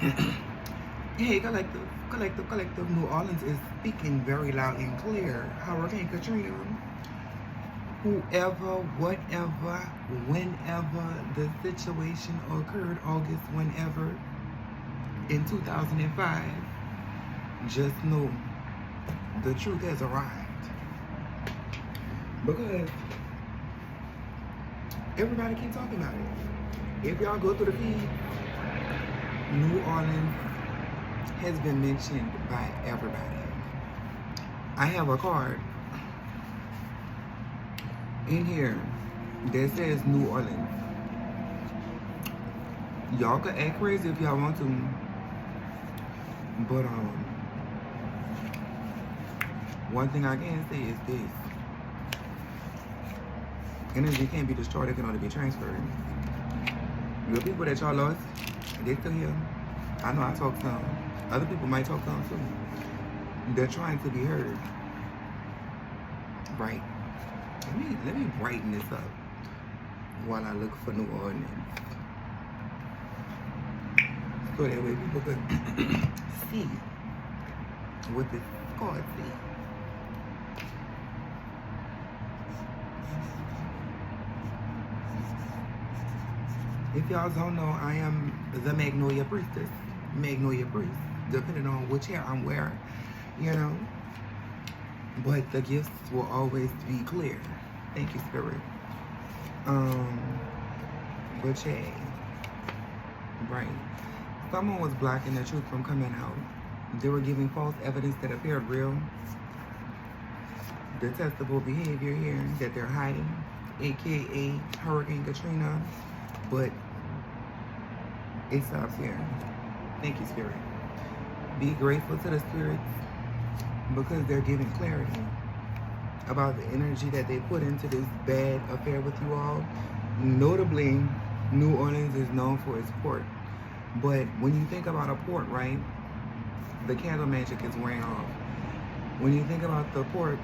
Hey, collective. New Orleans is speaking very loud and clear. Hurricane Katrina, whoever, whatever, whenever the situation occurred, August, whenever, in 2005, just know the truth has arrived. Because everybody keeps talking about it. If y'all go through the feed, New Orleans has been mentioned by everybody. I have a card in here that says New Orleans. Y'all could act crazy if y'all want to, but one thing I can say is this: energy can't be destroyed; it can only be transferred. Your people that y'all lost, they still here. I know I talk to them. Other people might talk to them too. They're trying to be heard. Right. Let me brighten this up while I look for New Orleans. So that way people could see what this card says. If y'all don't know, I am the Magnolia Priestess. Magnolia Priest, depending on which hair I'm wearing, you know. But the gifts will always be clear. Thank you, Spirit. But yeah, right. Someone was blocking the truth from coming out. They were giving false evidence that appeared real. Detestable behavior here that they're hiding, aka Hurricane Katrina. But it stops here. Thank you, Spirit. Be grateful to the spirits because they're giving clarity about the energy that they put into this bad affair with you all. Notably, New Orleans is known for its port. But when you think about a port, right, the candle magic is wearing off. When you think about the port,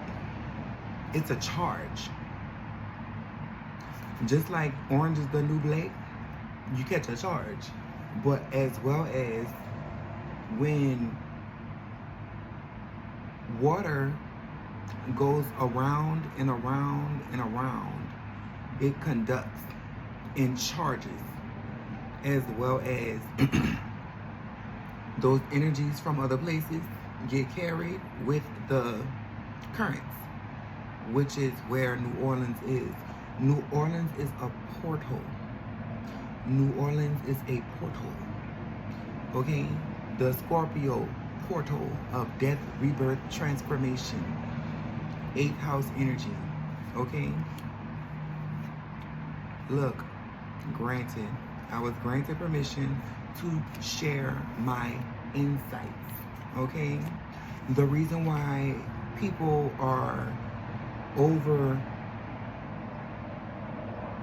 it's a charge. Just like orange is the new black, you catch a charge. But as well as when water goes around and around and around, it conducts in charges, as well as those energies from other places get carried with the currents, which is where New Orleans is. New Orleans is a portal. New Orleans is a portal. Okay? The Scorpio portal of death, rebirth, transformation. 8th house energy. Okay? Look, granted, I was granted permission to share my insights. Okay? The reason why people are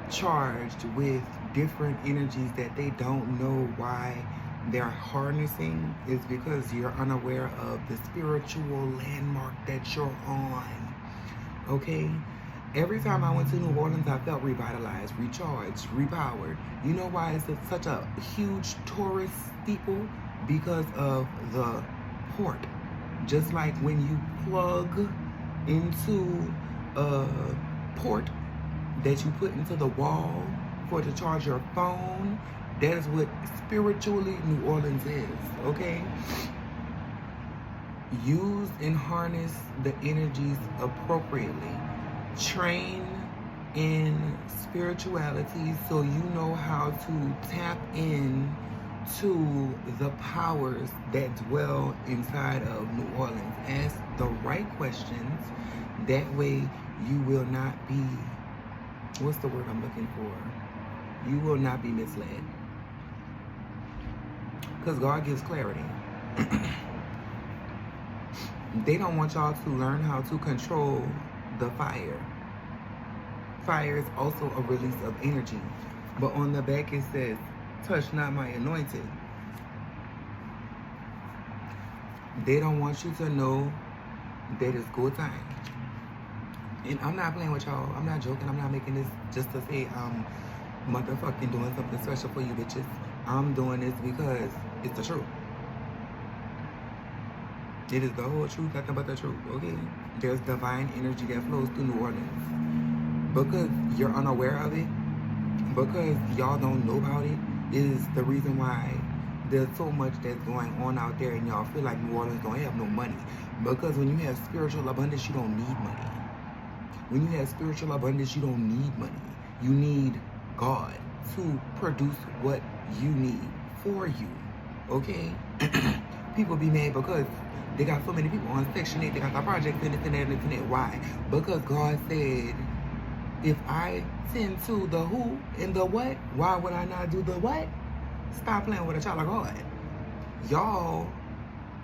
overcharged with different energies that they don't know why they're harnessing is because you're unaware of the spiritual landmark that you're on. Okay? Every time I went to New Orleans, I felt revitalized, recharged, repowered. You know why it's such a huge tourist steeple? Because of the port. Just like when you plug into a port that you put into the wall for to charge your phone, that is what spiritually New Orleans is, okay? Use and harness the energies appropriately. Train in spirituality so you know how to tap in to the powers that dwell inside of New Orleans. Ask the right questions. That way you will not be, what's the word I'm looking for? You will not be misled. Because God gives clarity. They don't want y'all to learn how to control the fire. Fire is also a release of energy. But on the back it says, touch not my anointed. They don't want you to know that it's good time. And I'm not playing with y'all. I'm not joking. I'm not making this just to say I'm motherfucking doing something special for you bitches. I'm doing this because It's the truth. It is the whole truth, nothing but the truth, okay? There's divine energy that flows through New Orleans. Because you're unaware of it, because y'all don't know about it, is the reason why there's so much that's going on out there and y'all feel like New Orleans don't have no money. Because when you have spiritual abundance, you don't need money. When you have spiritual abundance, you don't need money. You need God to produce what you need for you, okay? People be mad because they got so many people on Section 8, they got the projects and this and that and this and that. Why? Because God said, if I tend to the who and the what, why would I not do the what? Stop playing with a child of God. Y'all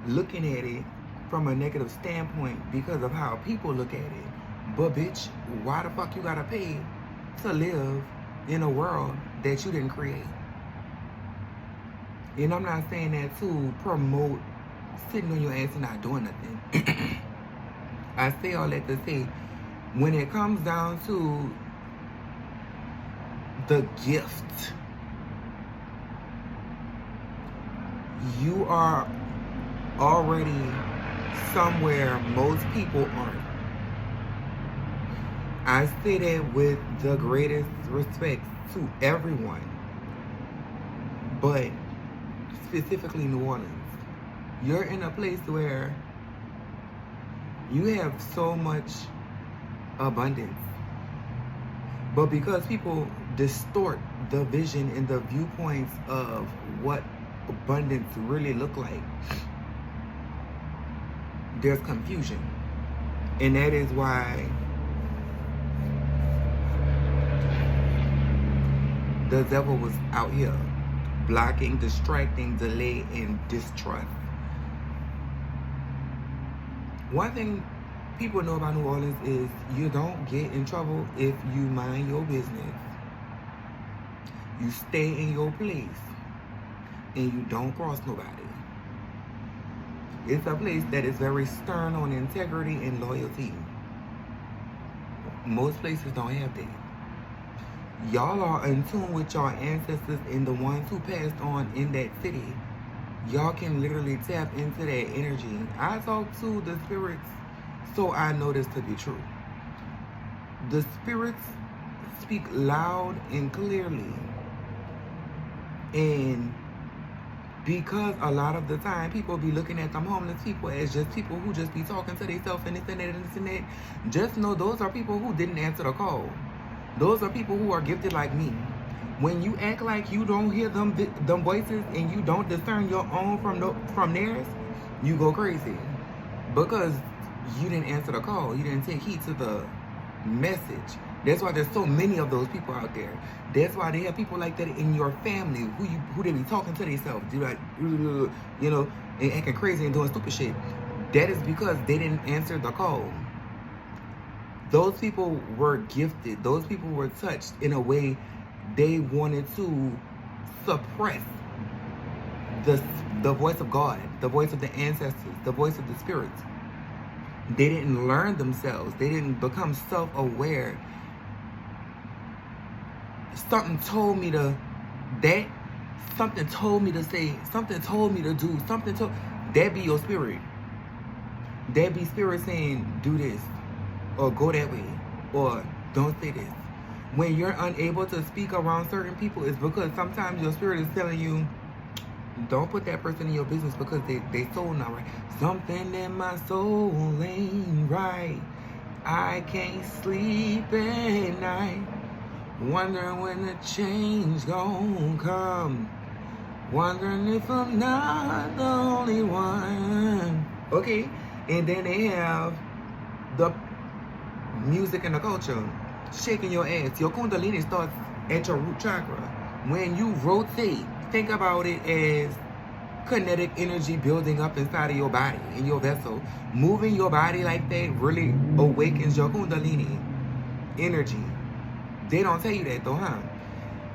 looking at it from a negative standpoint because of how people look at it. But bitch, why the fuck you gotta pay to live in a world that you didn't create? And I'm not saying that to promote sitting on your ass and not doing nothing. I say all that to say, when it comes down to the gift, you are already somewhere most people aren't. I say that with the greatest respect to everyone, but specifically New Orleans. You're in a place where you have so much abundance, but because people distort the vision and the viewpoints of what abundance really look like, there's confusion. And that is why the devil was out here blocking, distracting, delay, and distrust. One thing people know about New Orleans is you don't get in trouble if you mind your business. You stay in your place and you don't cross nobody. It's a place that is very stern on integrity and loyalty. Most places don't have that. Y'all are in tune with your ancestors and the ones who passed on in that city. Y'all can literally tap into that energy. I talk to the spirits, so I know this to be true. The spirits speak loud and clearly. And because a lot of the time people be looking at them homeless people as just people who just be talking to themselves and this and that and this and that, just know those are people who didn't answer the call. Those are people who are gifted like me. When you act like you don't hear them voices and you don't discern your own from theirs, you go crazy. Because you didn't answer the call. You didn't take heed to the message. That's why there's so many of those people out there. That's why they have people like that in your family who they be talking to themselves, do like, you know, and acting crazy and doing stupid shit. That is because they didn't answer the call. Those people were gifted. Those people were touched in a way they wanted to suppress the voice of God, the voice of the ancestors, the voice of the spirits. They didn't learn themselves. They didn't become self-aware. Something told me to something told me to say, something told me to do, that be your spirit. That be spirit saying, do this, or go that way, or don't say this. When you're unable to speak around certain people, it's because sometimes your spirit is telling you, don't put that person in your business because they soul not right. Something in my soul ain't right. I can't sleep at night. Wondering when the change gon' come. Wondering if I'm not the only one. Okay? And then they have the music and the culture. Shaking your ass. Your kundalini starts at your root chakra. When you rotate, think about it as kinetic energy building up inside of your body, in your vessel. Moving your body like that really awakens your kundalini energy. They don't tell you that though, huh?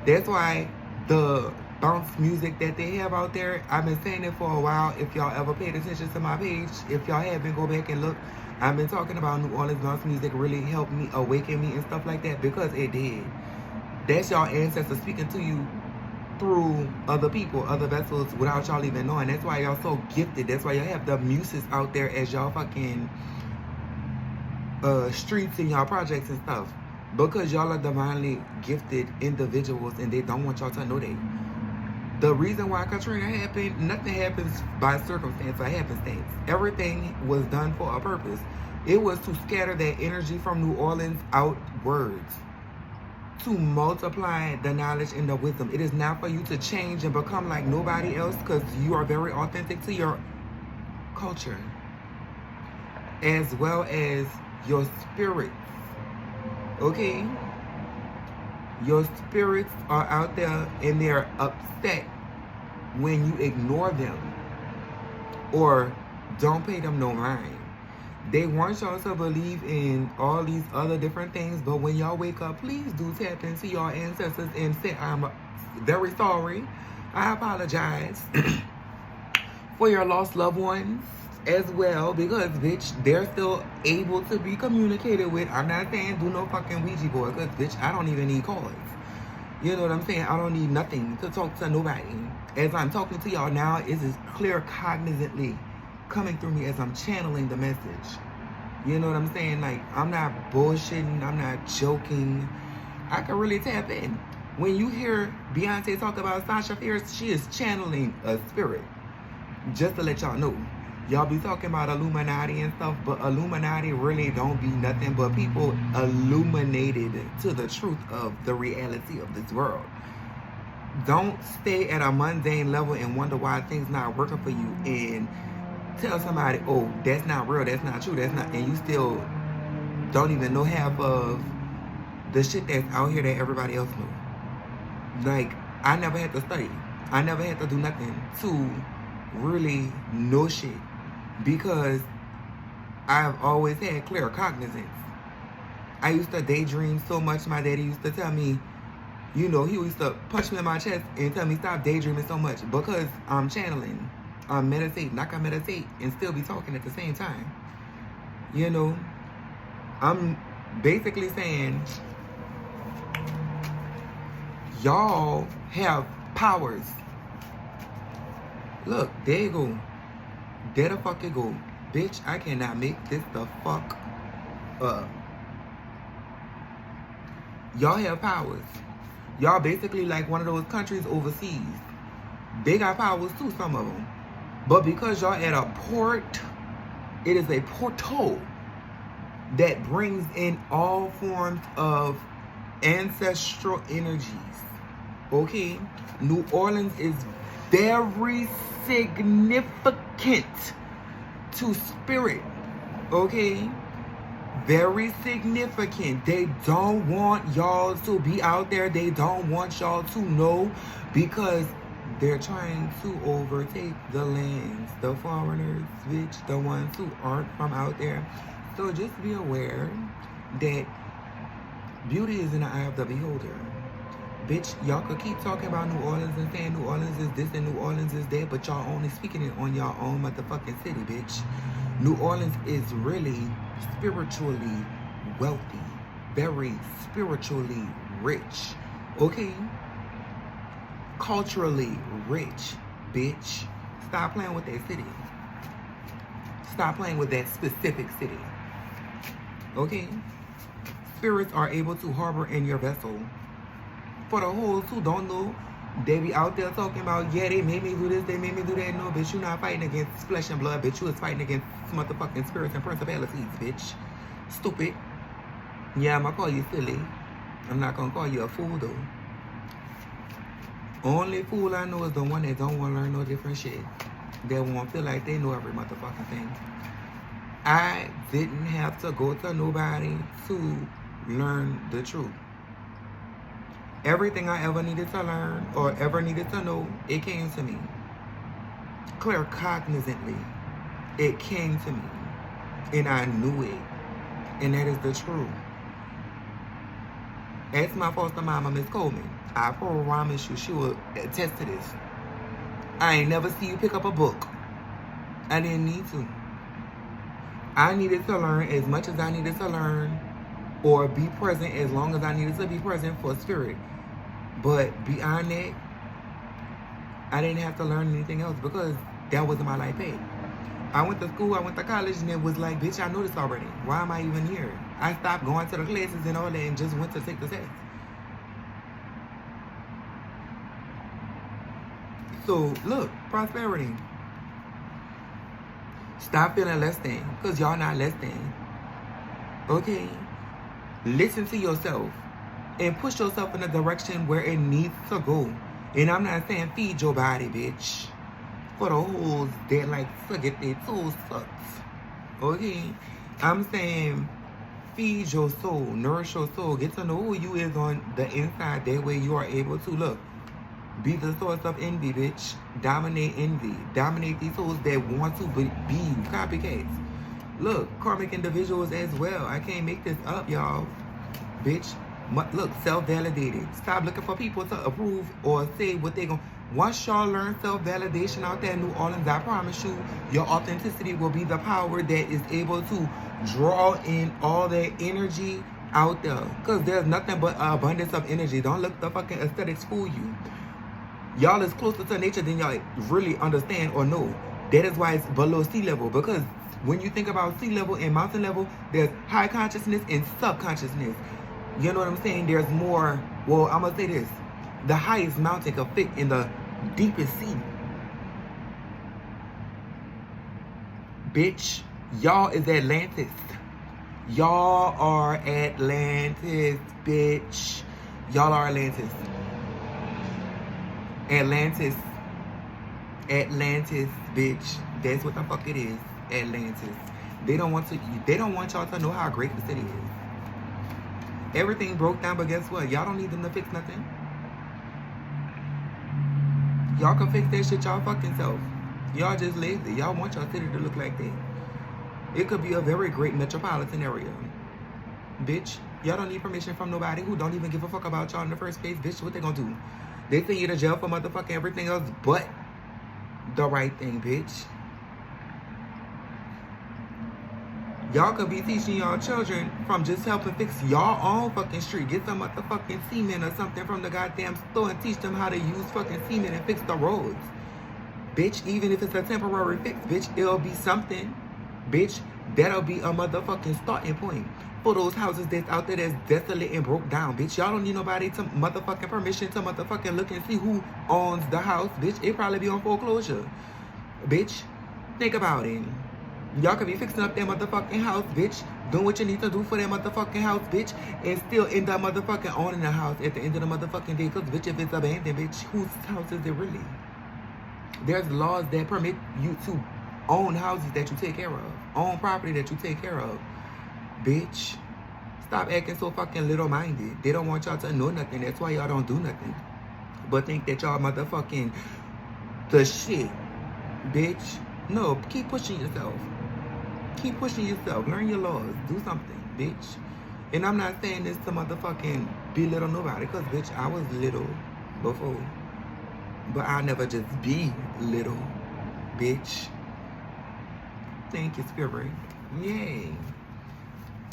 That's why the bounce music that they have out there, I've been saying it for a while. If y'all ever paid attention to my page, if y'all haven't, go back and look. I've been talking about New Orleans bounce music really helped me, awaken me and stuff like that, because it did. That's y'all ancestors speaking to you through other people, other vessels, without y'all even knowing. That's why y'all so gifted. That's why y'all have the muses out there as y'all fucking streets and y'all projects and stuff. Because y'all are divinely gifted individuals and they don't want y'all to know that. The reason why Katrina happened, nothing happens by circumstance or happenstance. Everything was done for a purpose. It was to scatter that energy from New Orleans outwards, to multiply the knowledge and the wisdom. It is not for you to change and become like nobody else, because you are very authentic to your culture, as well as your spirits. Okay? Your spirits are out there and they're upset when you ignore them or don't pay them no mind. They want y'all to believe in all these other different things, but when y'all wake up, please do tap into your ancestors and say, I'm very sorry. I apologize for your lost loved ones as well, because, bitch, they're still able to be communicated with. I'm not saying do no fucking Ouija board, because, bitch, I don't even need cards. You know what I'm saying? I don't need nothing to talk to nobody. As I'm talking to y'all now, it is clear cognizantly coming through me as I'm channeling the message. You know what I'm saying? Like, I'm not bullshitting. I'm not joking. I can really tap in. When you hear Beyonce talk about Sasha Fierce, she is channeling a spirit. Just to let y'all know. Y'all be talking about Illuminati and stuff, but Illuminati really don't be nothing but people illuminated to the truth of the reality of this world. Don't stay at a mundane level and wonder why things not working for you and tell somebody, oh, that's not real, that's not true, that's not, and you still don't even know half of the shit that's out here that everybody else knows. Like, I never had to study. I never had to do nothing to really know shit, because I've always had clear cognizance. I used to daydream so much. My daddy used to tell me, you know, he used to punch me in my chest and tell me stop daydreaming so much, because I'm channeling, I'm meditating. I can meditate and still be talking at the same time. You know, I'm basically saying y'all have powers. Look, there you go. There the fuck you go. Bitch, I cannot make this the fuck up. Y'all have powers. Y'all basically like one of those countries overseas. They got powers too, some of them. But because y'all at a port, it is a portal that brings in all forms of ancestral energies. Okay? New Orleans is very significant to spirit. Okay? Very significant. They don't want y'all to be out there. They don't want y'all to know, because they're trying to overtake the lands. The foreigners, bitch, the ones who aren't from out there. So just be aware that beauty is in the eye of the beholder. Bitch, y'all could keep talking about New Orleans and saying New Orleans is this and New Orleans is that, but y'all only speaking it on y'all own motherfucking city, bitch. New Orleans is really spiritually wealthy, very spiritually rich, okay? Culturally rich, bitch. Stop playing with that city. Stop playing with that specific city, okay? Spirits are able to harbor in your vessel. For the hoes who don't know, they be out there talking about, yeah, they made me do this, they made me do that. No, bitch, you not fighting against flesh and blood, bitch. You is fighting against motherfucking spirits and principalities, bitch. Stupid. Yeah, I'm gonna call you silly. I'm not gonna call you a fool, though. Only fool I know is the one that don't want to learn no different shit. They won't feel like they know every motherfucking thing. I didn't have to go to nobody to learn the truth. Everything I ever needed to learn or ever needed to know, it came to me. Clear cognizantly, it came to me. And I knew it. And that is the truth. Ask my foster mama, Miss Coleman. I promise you, she will attest to this. I ain't never see you pick up a book. I didn't need to. I needed to learn as much as I needed to learn, or be present as long as I needed to be present for spirit. But beyond that, I didn't have to learn anything else because that wasn't my life path. I went to school, I went to college, and it was like, bitch, I know this already. Why am I even here? I stopped going to the classes and all that and just went to take the test. So, look, prosperity. Stop feeling less than, because y'all not less than. Okay? Listen to yourself and push yourself in the direction where it needs to go. And I'm not saying feed your body, bitch. For the hoes that like suck it, their toes sucks. Okay? I'm saying feed your soul, nourish your soul, get to know who you is on the inside. That way you are able to, look, be the source of envy, bitch. Dominate envy. Dominate these souls that want to be copycats. Look, karmic individuals as well. I can't make this up, y'all. Bitch. Look, self-validated. Stop looking for people to approve or say what they gonna. Once y'all learn self-validation out there in New Orleans, I promise you, your authenticity will be the power that is able to draw in all that energy out there. Because there's nothing but abundance of energy. Don't let the fucking aesthetics fool you. Y'all is closer to nature than y'all really understand or know. That is why it's below sea level. Because when you think about sea level and mountain level, there's high consciousness and subconsciousness. You know what I'm saying? There's more. Well, I'm going to say this. The highest mountain can fit in the deepest sea. Bitch, y'all is Atlantis. Y'all are Atlantis, bitch. Y'all are Atlantis. Atlantis. Atlantis, bitch. That's what the fuck it is. Atlantis. They don't want y'all to know how great the city is. Everything broke down, but guess what? Y'all don't need them to fix nothing. Y'all can fix that shit y'all fucking self. Y'all just lazy. Y'all want your city to look like that. It could be a very great metropolitan area. Bitch, y'all don't need permission from nobody who don't even give a fuck about y'all in the first place. Bitch, what they gonna do? They send you to jail for motherfucking everything else but the right thing, bitch. Y'all could be teaching y'all children from just helping fix y'all own fucking street. Get some motherfucking cement or something from the goddamn store and teach them how to use fucking cement and fix the roads. Bitch, even if it's a temporary fix, bitch, it'll be something. Bitch, that'll be a motherfucking starting point for those houses that's out there that's desolate and broke down. Bitch, y'all don't need nobody to motherfucking permission to motherfucking look and see who owns the house. Bitch, it probably be on foreclosure. Bitch, think about it. Y'all could be fixing up that motherfucking house, bitch. Doing what you need to do for that motherfucking house, bitch. And still end up motherfucking owning the house at the end of the motherfucking day. Because, bitch, if it's abandoned, bitch, whose house is it really? There's laws that permit you to own houses that you take care of. Own property that you take care of. Bitch, stop acting so fucking little-minded. They don't want y'all to know nothing. That's why y'all don't do nothing. But think that y'all motherfucking the shit. Bitch, no, keep pushing yourself. Keep pushing yourself. Learn your laws. Do something, bitch. And I'm not saying this to motherfucking belittle nobody, because, bitch, I was little before. But I'll never just be little, bitch. Thank you, Spirit. Yay.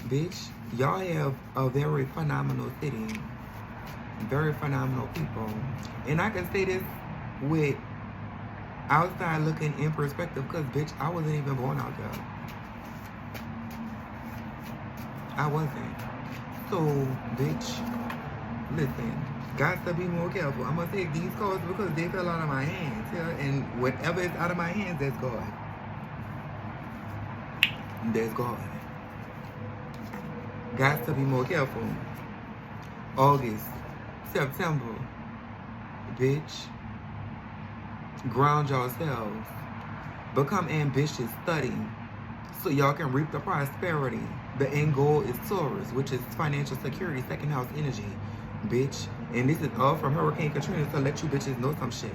Bitch, y'all have a very phenomenal city. Very phenomenal people. And I can say this with outside looking in perspective, because, bitch, I wasn't even born out there. I wasn't. So, bitch, listen, got to be more careful. I'm going to take these calls because they fell out of my hands. Yeah? And whatever is out of my hands, that's God. That's God. Got to be more careful. August, September, bitch. Ground yourselves. Become ambitious, study, so y'all can reap the prosperity. The end goal is Taurus, which is financial security, second house energy, bitch. And this is all from Hurricane Katrina to let you bitches know some shit.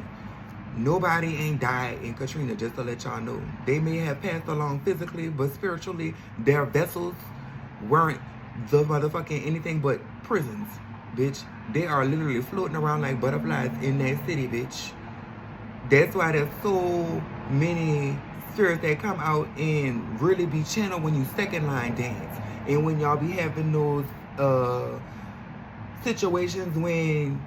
Nobody ain't died in Katrina, just to let y'all know. They may have passed along physically, but spiritually, their vessels weren't the motherfucking anything but prisons, bitch. They are literally floating around like butterflies in that city, bitch. That's why there's so many spirits that come out and really be channeled when you second line dance. And when y'all be having those situations when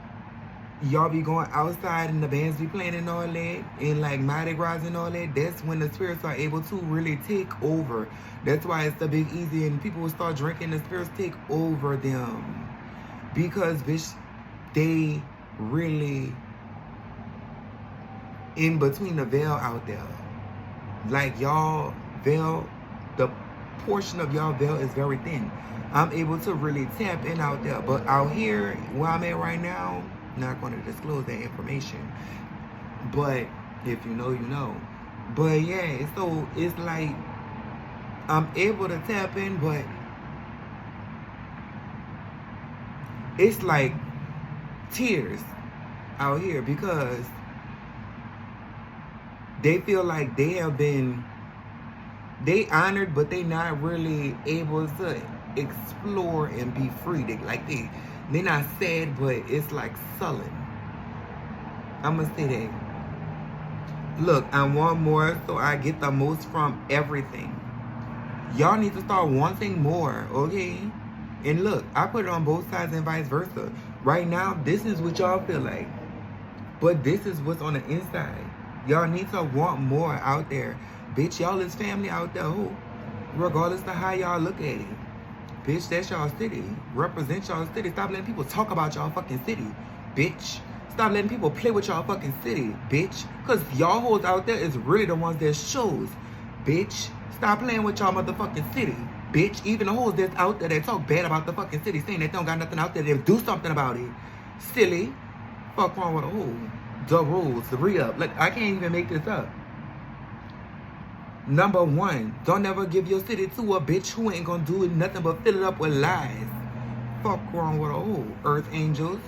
y'all be going outside and the bands be playing and all that, and like Mardi Gras and all that, that's when the spirits are able to really take over. That's why it's the Big Easy and people will start drinking, the spirits take over them. Because, bitch, they really in between the veil out there. Like, y'all veil, the portion of y'all veil is very thin. I'm able to really tap in out there. But out here, where I'm at right now, not going to disclose that information. But if you know, you know. But yeah, so it's like I'm able to tap in, but it's like tears out here because they feel like they have been honored, but they not really able to explore and be free. They're not sad, but it's like sullen. I'm gonna say that. Look, I want more, so I get the most from everything. Y'all need to start wanting more, okay? And look, I put it on both sides and vice versa. Right now, this is what y'all feel like, but this is what's on the inside. Y'all need to want more out there. Bitch, y'all is family out there, who? Regardless of how y'all look at it. Bitch, that's y'all city. Represent y'all city. Stop letting people talk about y'all fucking city, bitch. Stop letting people play with y'all fucking city, bitch. Because y'all hoes out there is really the ones that shows, bitch. Stop playing with y'all motherfucking city, bitch. Even the hoes that's out there that talk bad about the fucking city, saying they don't got nothing out there, they do something about it. Silly. Fuck wrong with a hoe. The rules, the re-up. Like, I can't even make this up. Number one, don't ever give your city to a bitch who ain't gonna do nothing but fill it up with lies. Fuck wrong with a hoe. Earth angels.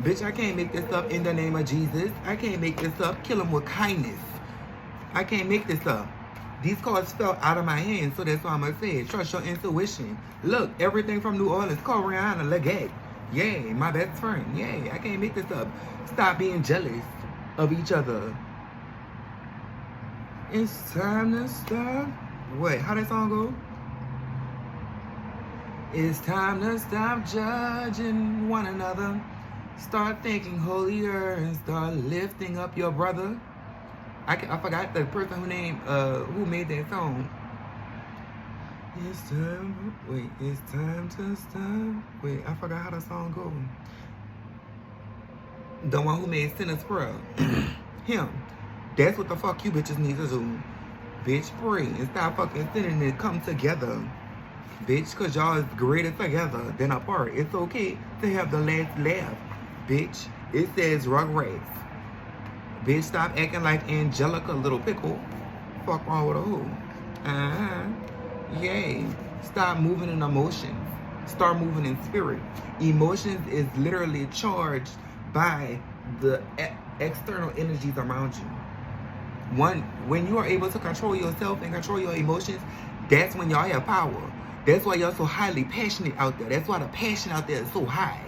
Bitch, I can't make this up in the name of Jesus. I can't make this up. Kill them with kindness. I can't make this up. These cards fell out of my hands, so that's why I'm gonna say it. Trust your intuition. Look, everything from New Orleans. Call Rihanna Legate. Yay, my best friend. Yay, I can't make this up. Stop being jealous of each other. It's time to stop. Wait, how that song go? It's time to stop judging one another. Start thinking holier and start lifting up your brother. I forgot the person who made that song. It's time. Wait, it's time to stop. Wait, I forgot how the song go. The one who made Sinner's Prayer. Him. That's what the fuck you bitches need to do. Bitch, pray and stop fucking sinning and come together. Bitch, cause y'all is greater together than apart. It's okay to have the last laugh. Bitch, it says Rugrats. Bitch, stop acting like Angelica Little Pickle. Fuck wrong with a who? Yay. Stop moving in emotions. Start moving in spirit. Emotions is literally charged by the external energies around you. When you are able to control yourself and control your emotions, that's when y'all have power. That's why y'all so highly passionate out there. That's why the passion out there is so high.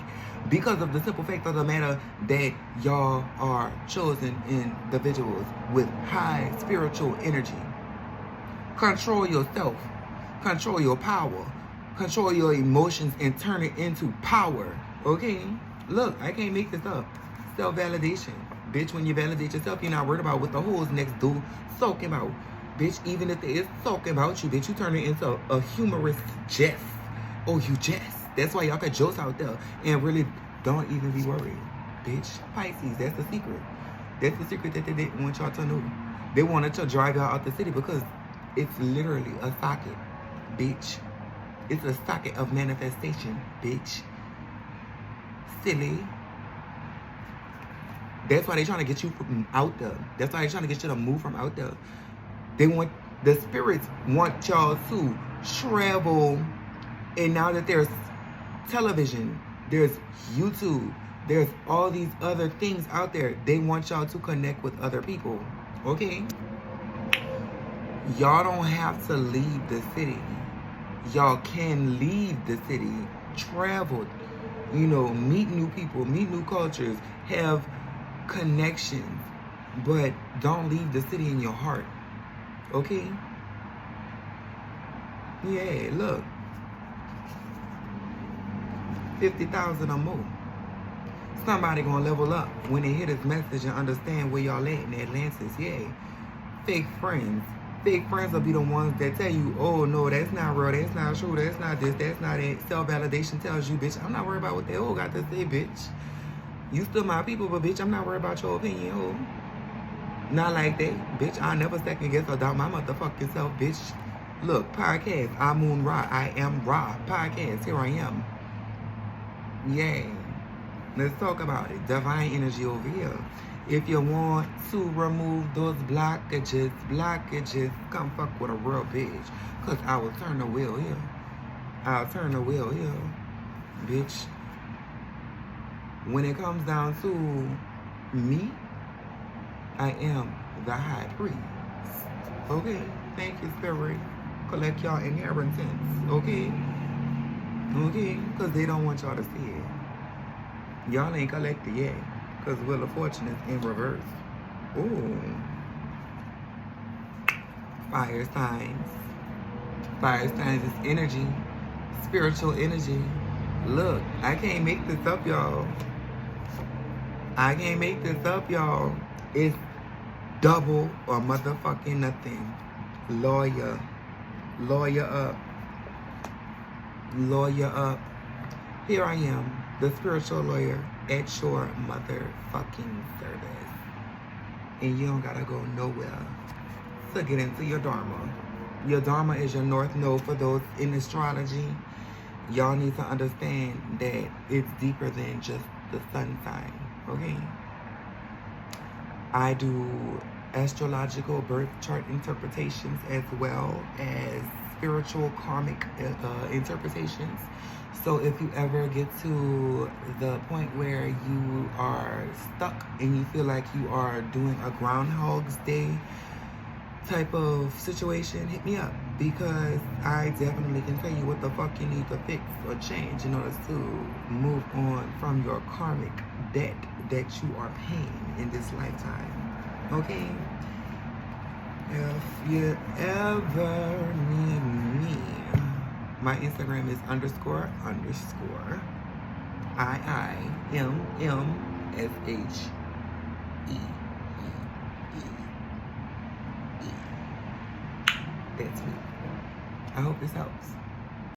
Because of the simple fact of the matter that y'all are chosen individuals with high spiritual energy. Control yourself. Control your power. Control your emotions and turn it into power. Okay? Look, I can't make this up. Self-validation. Bitch, when you validate yourself, you're not worried about what the hoes next do talking about. Bitch, even if they is talking about you, bitch, you turn it into a humorous jest. Oh, you jest. That's why y'all got jokes out there and really don't even be worried. Bitch, Pisces, that's the secret. That's the secret that they didn't want y'all to know. They wanted to drive y'all out the city because it's literally a socket, bitch. It's a socket of manifestation, bitch. Silly. That's why they're trying to get you from out there. That's why they're trying to get you to move from out there. The spirits want y'all to travel. And now that there's television, there's YouTube, there's all these other things out there, they want y'all to connect with other people. Okay? Y'all don't have to leave the city. Y'all can leave the city, travel, meet new people, meet new cultures, have connections, but don't leave the city in your heart. Okay? Yeah, look. 50,000 or more. Somebody gonna level up when they hear this message and understand where y'all at in Atlantis. Yay. Fake friends. Fake friends will be the ones that tell you, oh no, that's not real, that's not true, that's not this, that's not it. Self-validation tells you, bitch, I'm not worried about what they all got to say, bitch. You still my people, but bitch, I'm not worried about your opinion, oh. Not like that, bitch. I'll never second guess or doubt my motherfucking self, bitch. Look, podcast, I.am.ra.podcast, podcast, here I am. Yay. Let's talk about it. Divine energy over here. If you want to remove those blockages, come fuck with a real bitch. Cause I will turn the wheel here. I'll turn the wheel here. Bitch. When it comes down to me, I am the high priest. Okay? Thank you, Spirit. Collect y'all inheritance. Okay? Okay? Cause they don't want y'all to see it. Y'all ain't collected yet. Because Wheel of Fortune is in reverse. Ooh. Fire signs. Fire signs is energy. Spiritual energy. Look, I can't make this up, y'all. I can't make this up, y'all. It's double or motherfucking nothing. Lawyer. Lawyer up. Lawyer up. Here I am. The spiritual lawyer at your motherfucking service. And you don't gotta go nowhere to get into your Dharma. Your Dharma is your North Node for those in astrology. Y'all need to understand that it's deeper than just the sun sign, okay? I do astrological birth chart interpretations as well as spiritual karmic interpretations. So if you ever get to the point where you are stuck and you feel like you are doing a Groundhog's Day type of situation, hit me up, because I definitely can tell you what the fuck you need to fix or change in order to move on from your karmic debt that you are paying in this lifetime. Okay? If you ever need me, my Instagram is __ I.am.MSHE. That's me. I hope this helps.